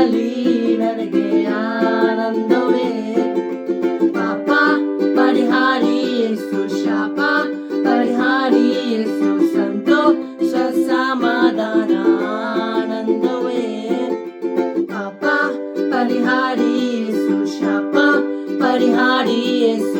ನಿನ್ನಲ್ಲಿ ನನಗೆ ಆನಂದವೇ. ಪಾಪ ಪರಿಹಾರಿ ಯೇಸು, ಶಾಪ ಪರಿಹಾರಿ ಯೇಸು, ಸಂತೋಷ ಸಮಾಧಾನ ಆನಂದವೇ. ಪಾಪ ಪರಿಹಾರಿ ಯೇಸು, ಶಾಪ ಪರಿಹಾರಿ ಯೇಸು,